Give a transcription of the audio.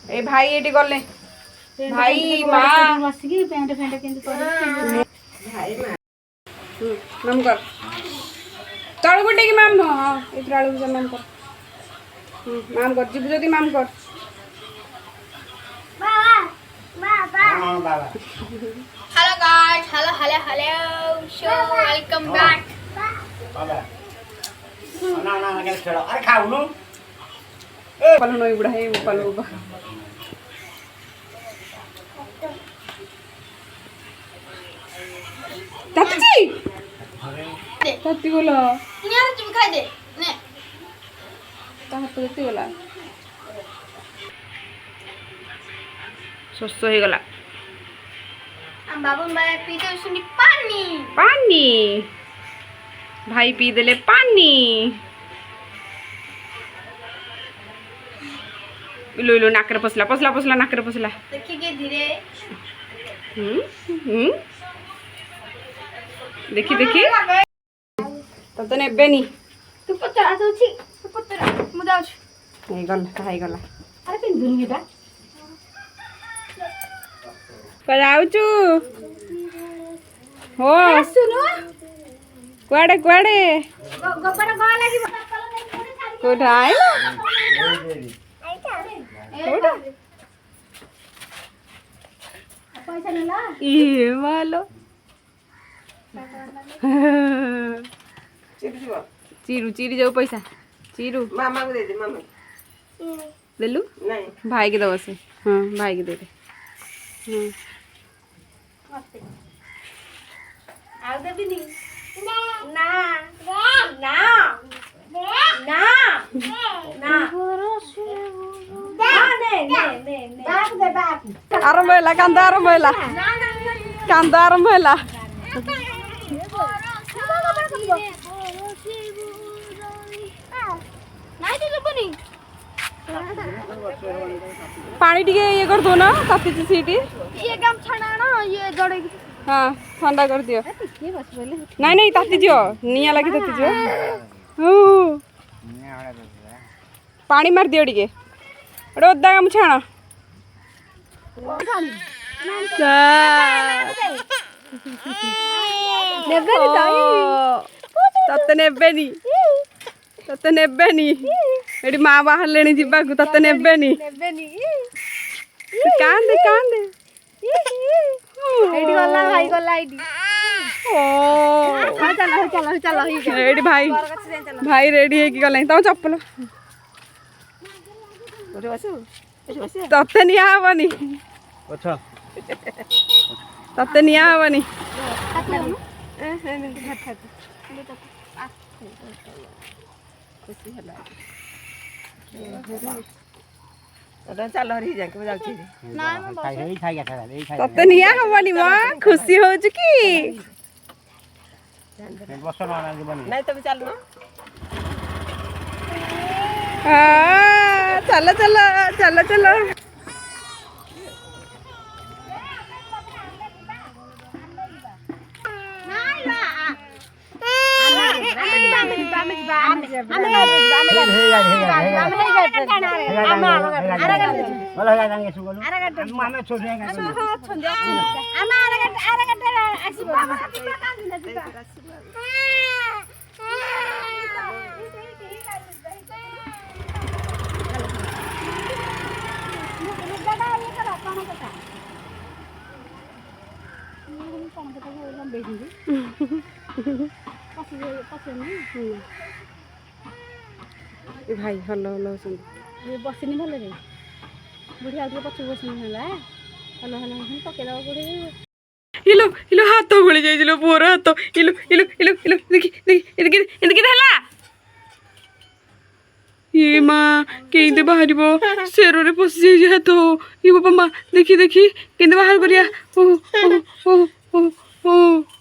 ए भाई एटी गले भाई मां बसिकी पेंट फेंट केंती कर भाई मां नाम कर तळ गुटे की माम हां इतरा आलू के नाम कर माम कर जीव जदी माम कर बाबा hello guys hello so welcome back बाबा ना ना ना खेलो अरे खाऊ नु पलो नई बुढ़ा है पलो ताती ताती बोला यार तुम खाई दे ने ता हाथ देती बोला सुस्त हो गला हम बाबू मैं पीते उसने पानी पानी भाई पी देले पानी इलो इलो नाकर पसला पसला पसला नाकर पसला देखिए धीरे देखी देखी तो नेबे नी तू पत्थर आछी तू पत्थर मुदा आछ नहीं गला अरे पिंधुनी एटा कजाउचु हो सुनो कुआडे कुआडे गोबर ग लागी कोठाई कोठा पैसा नेला ये मालो चीरू चीरी जाऊ पैसा चीरू मामा को दे दे मामा ले लू नहीं भाई के दवा से हाँ भाई के दे दे आउ देबी नी ना ना ना ना ना ने आरंभ होला कांदा आरंभ होला कांदा आरंभ होला नाही तुझं कोणी पानी टिके ये कर दो ना ताती सीटी ये काम छाना ना ये जड़े हाँ ठंडा कर दियो के बस बोले नहीं नहीं ताती जियो निया लगी ताती जियो पानी मार दियो टिके एटा ओदा काम छाण तते नेबेनी तते नेबेनी एडी माँ बाहर लेनी जीवा को तते नेबेनी कांदे कांदे एडी वाला भाई गला एडी ओ चलो रेडी भाई भाई रेडी है कि गले तम चप्पल तते निया हबनी अच्छा तते निया हबनी चल हरी जाके बजाऊ छी खाई गया था तते निया हबनी मां खुशी हो चुकी बस ना बनी नहीं तो भी चल ना चलो चलो चलो चलो भाई हलो हलो सुन ये बसिनी भले रे बुढ़िया आगे पछ बसिनी हला हलो हलो हम पकेला बुढ़ी इलो इलो हाथ गली जाइलो पुअर हाथ इलो इलो इलो इलो देखी देखी इनके हला ये माँ केंदे बाहरिबो शेरो रे पसी जाई हाथ ये बाबा माँ देखी देखी केंदे बाहर करिया ओ ओ ओ ओ